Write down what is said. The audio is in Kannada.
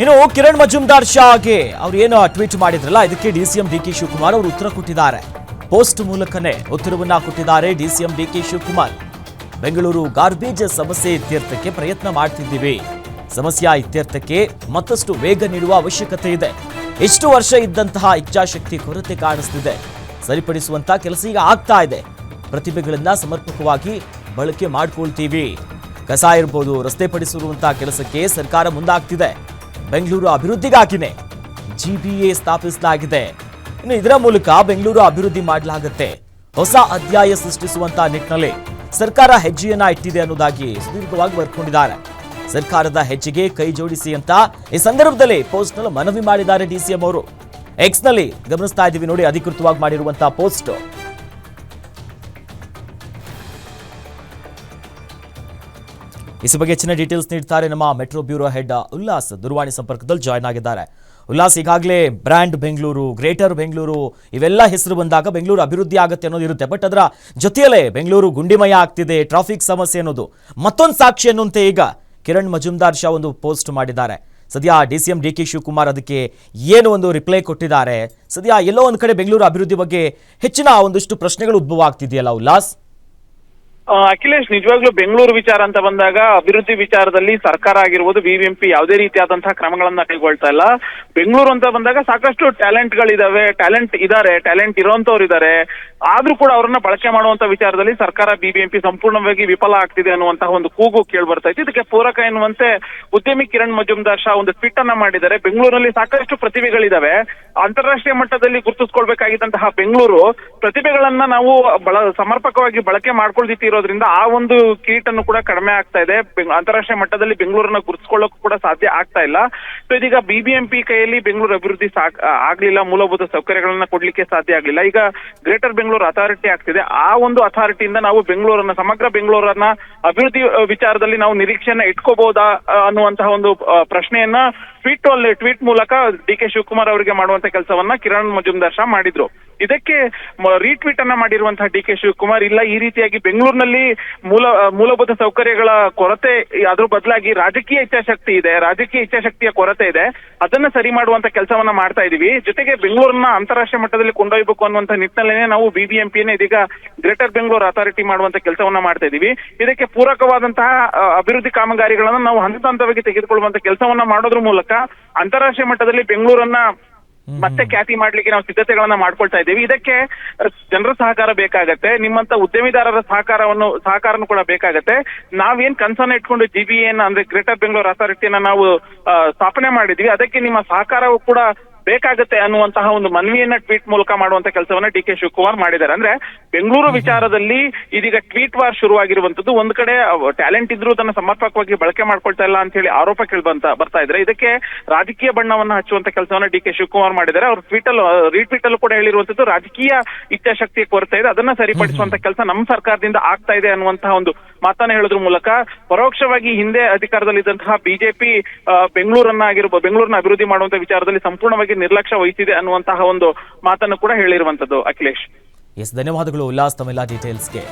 ಇನ್ನು ಕಿರಣ್ ಮಜುಮ್ದಾರ್ ಶಾಗೆ ಅವ್ರು ಏನು ಟ್ವೀಟ್ ಮಾಡಿದ್ರಲ್ಲ, ಇದಕ್ಕೆ ಡಿಸಿಎಂ ಡಿಕೆ ಶಿವಕುಮಾರ್ ಅವರು ಉತ್ತರ ಕೊಟ್ಟಿದ್ದಾರೆ. ಪೋಸ್ಟ್ ಮೂಲಕನೇ ಉತ್ತರವನ್ನ ಕೊಟ್ಟಿದ್ದಾರೆ DCM DK Shivakumar. Bengaluru garbage ಸಮಸ್ಯೆ ಇತ್ಯರ್ಥಕ್ಕೆ ಪ್ರಯತ್ನ ಮಾಡ್ತಿದ್ದೀವಿ. ಸಮಸ್ಯೆ ಇತ್ಯರ್ಥಕ್ಕೆ ಮತ್ತಷ್ಟು ವೇಗ ನೀಡುವ ಅವಶ್ಯಕತೆ ಇದೆ. ಎಷ್ಟು ವರ್ಷ ಇದ್ದಂತಹ ಇಚ್ಛಾಶಕ್ತಿ ಕೊರತೆ ಕಾಣಿಸ್ತಿದೆ. ಸರಿಪಡಿಸುವಂತ ಕೆಲಸ ಈಗ ಆಗ್ತಾ ಇದೆ. ಪ್ರತಿಭೆಗಳನ್ನ ಸಮರ್ಪಕವಾಗಿ ಬಳಕೆ ಮಾಡ್ಕೊಳ್ತೀವಿ. ಕಸ ಇರ್ಬೋದು, ರಸ್ತೆ ಪಡಿಸಿರುವಂತಹ ಕೆಲಸಕ್ಕೆ ಸರ್ಕಾರ ಮುಂದಾಗ್ತಿದೆ. ಬೆಂಗಳೂರು ಅಭಿವೃದ್ಧಿಗಾಗಿನೇ ಜಿಬಿಎ ಸ್ಥಾಪಿಸಲಾಗಿದೆ. ಇನ್ನು ಇದರ ಮೂಲಕ ಬೆಂಗಳೂರು ಅಭಿವೃದ್ಧಿ ಮಾಡಲಾಗುತ್ತೆ. ಹೊಸ ಅಧ್ಯಾಯ ಸೃಷ್ಟಿಸುವಂತ ನಿಟ್ಟಿನಲ್ಲಿ ಸರ್ಕಾರ ಹೆಜ್ಜೆಯನ್ನ ಇಟ್ಟಿದೆ ಅನ್ನೋದಾಗಿ ಸುದೀರ್ಘವಾಗಿ ಬರ್ಕೊಂಡಿದ್ದಾರೆ. ಸರ್ಕಾರದ ಹೆಜ್ಜೆಗೆ ಕೈ ಜೋಡಿಸಿ ಅಂತ ಈ ಸಂದರ್ಭದಲ್ಲಿ ಪೋಸ್ಟ್ ನಲ್ಲಿ ಮನವಿ ಮಾಡಿದ್ದಾರೆ ಡಿಸಿಎಂ ಅವರು. ಎಕ್ಸ್ ನಲ್ಲಿ ಗಮನಿಸ್ತಾ ಇದ್ದೀವಿ ನೋಡಿ, ಅಧಿಕೃತವಾಗಿ ಮಾಡಿರುವಂತಹ ಪೋಸ್ಟ್. ಈ ಬಗ್ಗೆ ಹೆಚ್ಚಿನ ಡೀಟೇಲ್ಸ್ ನೀಡ್ತಾರೆ ನಮ್ಮ ಮೆಟ್ರೋ ಬ್ಯೂರೋ ಹೆಡ್ ಉಲ್ಲಾಸ್. ದೂರವಾಣಿ ಸಂಪರ್ಕದಲ್ಲಿ ಜಾಯ್ನ್ ಆಗಿದ್ದಾರೆ. ಉಲ್ಲಾಸ್, ಈಗಾಗಲೇ ಬ್ರ್ಯಾಂಡ್ ಬೆಂಗಳೂರು, ಗ್ರೇಟರ್ ಬೆಂಗಳೂರು ಇವೆಲ್ಲ ಹೆಸರು ಬಂದಾಗ ಬೆಂಗಳೂರು ಅಭಿವೃದ್ಧಿ ಆಗುತ್ತೆ ಅನ್ನೋದು ಇರುತ್ತೆ. ಬಟ್ ಅದರ ಜೊತೆಯಲ್ಲೇ ಬೆಂಗಳೂರು ಗುಂಡಿಮಯ ಆಗ್ತಿದೆ, ಟ್ರಾಫಿಕ್ ಸಮಸ್ಯೆ ಅನ್ನೋದು ಮತ್ತೊಂದು ಸಾಕ್ಷಿ ಅನ್ನುವಂತೆ ಈಗ ಕಿರಣ್ ಮಜುಮ್ದಾರ್ ಶಾ ಒಂದು ಪೋಸ್ಟ್ ಮಾಡಿದ್ದಾರೆ. ಸದ್ಯ ಡಿಸಿಎಂ ಡಿಕೆ ಶಿವಕುಮಾರ್ ಅದಕ್ಕೆ ಏನು ಒಂದು ರಿಪ್ಲೈ ಕೊಟ್ಟಿದ್ದಾರೆ. ಸದ್ಯ ಎಲ್ಲೋ ಒಂದು ಕಡೆ ಬೆಂಗಳೂರು ಅಭಿವೃದ್ಧಿ ಬಗ್ಗೆ ಹೆಚ್ಚಿನ ಒಂದಷ್ಟು ಪ್ರಶ್ನೆಗಳು ಉದ್ಭವ ಆಗ್ತಿದೆಯಲ್ಲ ಉಲ್ಲಾಸ್? ಅಖಿಲೇಶ್, ನಿಜವಾಗ್ಲೂ ಬೆಂಗಳೂರು ವಿಚಾರ ಅಂತ ಬಂದಾಗ ಅಭಿವೃದ್ಧಿ ವಿಚಾರದಲ್ಲಿ ಸರ್ಕಾರ ಆಗಿರ್ಬೋದು, ಬಿಬಿಎಂಪಿ ಯಾವುದೇ ರೀತಿಯಾದಂತಹ ಕ್ರಮಗಳನ್ನ ಕೈಗೊಳ್ತಾ ಇಲ್ಲ. ಬೆಂಗಳೂರು ಅಂತ ಬಂದಾಗ ಸಾಕಷ್ಟು ಟ್ಯಾಲೆಂಟ್ ಇರೋಂತವ್ರು ಇದ್ದಾರೆ. ಆದ್ರೂ ಕೂಡ ಅವರನ್ನ ಬಳಕೆ ಮಾಡುವಂತ ವಿಚಾರದಲ್ಲಿ ಸರ್ಕಾರ ಬಿಬಿಎಂಪಿ ಸಂಪೂರ್ಣವಾಗಿ ವಿಫಲ ಆಗ್ತಿದೆ ಅನ್ನುವಂತಹ ಒಂದು ಕೂಗು ಕೇಳಿ ಬರ್ತಾ ಇತ್ತು. ಇದಕ್ಕೆ ಪೂರಕ ಎನ್ನುವಂತೆ ಉದ್ಯಮಿ ಕಿರಣ್ ಮಜುಮ್ದಾರ್ ಶಾ ಒಂದು ಟ್ವೀಟ್ ಅನ್ನ ಮಾಡಿದ್ದಾರೆ. ಬೆಂಗಳೂರಿನಲ್ಲಿ ಸಾಕಷ್ಟು ಪ್ರತಿಭೆಗಳಿದಾವೆ. ಅಂತಾರಾಷ್ಟ್ರೀಯ ಮಟ್ಟದಲ್ಲಿ ಗುರುತಿಸ್ಕೊಳ್ಬೇಕಾಗಿದ್ದಂತಹ ಬೆಂಗಳೂರು ಪ್ರತಿಭೆಗಳನ್ನ ನಾವು ಸಮರ್ಪಕವಾಗಿ ಬಳಕೆ ಮಾಡ್ಕೊಳ್ದಿರೋದ್ರಿಂದ ಆ ಒಂದು ಕೀಟನ್ನು ಕೂಡ ಕಡಿಮೆ ಆಗ್ತಾ ಇದೆ. ಅಂತಾರಾಷ್ಟ್ರೀಯ ಮಟ್ಟದಲ್ಲಿ ಬೆಂಗಳೂರನ್ನ ಗುರುತಿಸ್ಕೊಳ್ಳೋಕು ಕೂಡ ಸಾಧ್ಯ ಆಗ್ತಾ ಇಲ್ಲ. ಸೊ ಇದೀಗ ಬಿಬಿಎಂಪಿ ಕೈಯಲ್ಲಿ ಬೆಂಗಳೂರು ಅಭಿವೃದ್ಧಿ ಆಗ್ಲಿಲ್ಲ, ಮೂಲಭೂತ ಸೌಕರ್ಯಗಳನ್ನ ಕೊಡ್ಲಿಕ್ಕೆ ಸಾಧ್ಯ ಆಗ್ಲಿಲ್ಲ. ಈಗ ಗ್ರೇಟರ್ ಬೆಂಗಳೂರು ಅಥಾರಿಟಿ ಆಗ್ತಿದೆ. ಆ ಒಂದು ಅಥಾರಿಟಿಯಿಂದ ನಾವು ಬೆಂಗಳೂರನ್ನ, ಸಮಗ್ರ ಬೆಂಗಳೂರನ್ನ ಅಭಿವೃದ್ಧಿ ವಿಚಾರದಲ್ಲಿ ನಾವು ನಿರೀಕ್ಷೆಯನ್ನ ಇಟ್ಕೋಬಹುದಾ ಅನ್ನುವಂತಹ ಒಂದು ಪ್ರಶ್ನೆಯನ್ನ ಟ್ವೀಟ್ ಮೂಲಕ ಡಿಕೆ ಶಿವಕುಮಾರ್ ಅವರಿಗೆ ಮಾಡುವಂತ ಕೆಲಸವನ್ನ ಕಿರಣ್ ಮಜುಮ್ದಾರ್ ಶಾ ಮಾಡಿದ್ರು. ಇದಕ್ಕೆ ರೀಟ್ವೀಟ್ ಅನ್ನ ಮಾಡಿರುವಂತಹ ಡಿಕೆ ಶಿವಕುಮಾರ್, ಇಲ್ಲ ಈ ರೀತಿಯಾಗಿ ಬೆಂಗಳೂರಿನಲ್ಲಿ ಮೂಲಭೂತ ಸೌಕರ್ಯಗಳ ಕೊರತೆ, ಅದ್ರ ಬದಲಾಗಿ ರಾಜಕೀಯ ಇಚ್ಛಾಶಕ್ತಿಯ ಕೊರತೆ ಇದೆ. ಅದನ್ನ ಸರಿ ಮಾಡುವಂತ ಕೆಲಸವನ್ನ ಮಾಡ್ತಾ ಇದೀವಿ. ಜೊತೆಗೆ ಬೆಂಗಳೂರನ್ನ ಅಂತಾರಾಷ್ಟ್ರೀಯ ಮಟ್ಟದಲ್ಲಿ ಕೊಂಡೊಯ್ಯಬೇಕು ಅನ್ನುವಂತ ನಿಟ್ಟಿನಲ್ಲೇ ನಾವು ಬಿಬಿಎಂಪಿಯನ್ನ ಇದೀಗ ಗ್ರೇಟರ್ ಬೆಂಗಳೂರು ಅಥಾರಿಟಿ ಮಾಡುವಂತ ಕೆಲಸವನ್ನ ಮಾಡ್ತಾ ಇದೀವಿ. ಇದಕ್ಕೆ ಪೂರಕವಾದಂತಹ ಅಭಿವೃದ್ಧಿ ಕಾಮಗಾರಿಗಳನ್ನ ನಾವು ಹಂತ ಹಂತವಾಗಿ ತೆಗೆದುಕೊಳ್ಳುವಂತ ಕೆಲಸವನ್ನ ಮಾಡೋದ್ರ ಮೂಲಕ ಅಂತಾರಾಷ್ಟ್ರೀಯ ಮಟ್ಟದಲ್ಲಿ ಬೆಂಗಳೂರನ್ನ ಮತ್ತೆ ಖ್ಯಾತಿ ಮಾಡ್ಲಿಕ್ಕೆ ನಾವು ಸಿದ್ಧತೆಗಳನ್ನ ಮಾಡ್ಕೊಳ್ತಾ ಇದ್ದೀವಿ. ಇದಕ್ಕೆ ಜನರ ಸಹಕಾರ ಬೇಕಾಗತ್ತೆ, ನಿಮ್ಮಂತ ಉದ್ಯಮಿದಾರರ ಸಹಕಾರನು ಕೂಡ ಬೇಕಾಗತ್ತೆ. ನಾವೇನ್ ಕನ್ಸನ್ನ ಇಟ್ಕೊಂಡು ಜಿಬಿಎನ್ ಅಂದ್ರೆ ಗ್ರೇಟರ್ ಬೆಂಗಳೂರು ಅಥಾರಿಟಿಯನ್ನ ನಾವು ಸ್ಥಾಪನೆ ಮಾಡಿದ್ವಿ, ಅದಕ್ಕೆ ನಿಮ್ಮ ಸಹಕಾರವೂ ಕೂಡ ಬೇಕಾಗತ್ತೆ ಅನ್ನುವಂತಹ ಒಂದು ಮನವಿಯನ್ನ ಟ್ವೀಟ್ ಮೂಲಕ ಮಾಡುವಂತ ಕೆಲಸವನ್ನ ಡಿಕೆ ಶಿವಕುಮಾರ್ ಮಾಡಿದ್ದಾರೆ. ಅಂದ್ರೆ ಬೆಂಗಳೂರು ವಿಚಾರದಲ್ಲಿ ಇದೀಗ ಟ್ವೀಟ್ ವಾರ್ ಶುರುವಾಗಿರುವಂತದ್ದು. ಒಂದ್ ಕಡೆ ಟ್ಯಾಲೆಂಟ್ ಇದ್ರೂ ಅದನ್ನ ಸಮರ್ಪಕವಾಗಿ ಬಳಕೆ ಮಾಡ್ಕೊಳ್ತಾ ಇಲ್ಲ ಅಂತ ಹೇಳಿ ಆರೋಪ ಬರ್ತಾ ಇದ್ರೆ, ಇದಕ್ಕೆ ರಾಜಕೀಯ ಬಣ್ಣವನ್ನ ಹಚ್ಚುವಂತ ಕೆಲಸವನ್ನ ಡಿಕೆ ಶಿವಕುಮಾರ್ ಮಾಡಿದ್ದಾರೆ. ಅವ್ರ ರೀಟ್ವೀಟ್ ಅಲ್ಲೂ ಕೂಡ ಹೇಳಿರುವಂತದ್ದು ರಾಜಕೀಯ ಇಚ್ಛಾಶಕ್ತಿಯ ಕೊರತೆ ಇದೆ, ಅದನ್ನ ಸರಿಪಡಿಸುವಂತ ಕೆಲಸ ನಮ್ಮ ಸರ್ಕಾರದಿಂದ ಆಗ್ತಾ ಇದೆ ಅನ್ನುವಂತಹ ಒಂದು ಮಾತನ್ನ ಹೇಳೋದ್ರ ಮೂಲಕ ಪರೋಕ್ಷವಾಗಿ ಹಿಂದೆ ಅಧಿಕಾರದಲ್ಲಿದ್ದಂತಹ ಬಿಜೆಪಿ ಬೆಂಗಳೂರನ್ನ ಅಭಿವೃದ್ಧಿ ಮಾಡುವಂತ ವಿಚಾರದಲ್ಲಿ ಸಂಪೂರ್ಣವಾಗಿ ನಿರ್ಲಕ್ಷ್ಯ ವಹಿಸಿದೆ ಅನ್ನುವಂತಹ ಒಂದು ಮಾತನ್ನು ಕೂಡ ಹೇಳಿರುವಂತದ್ದು. ಅಖಿಲೇಶ್, ಧನ್ಯವಾದಗಳು ಉಲ್ಲಾಸ್ ತಮ್ಮೆಲ್ಲ ಡೀಟೇಲ್ಸ್ಗೆ.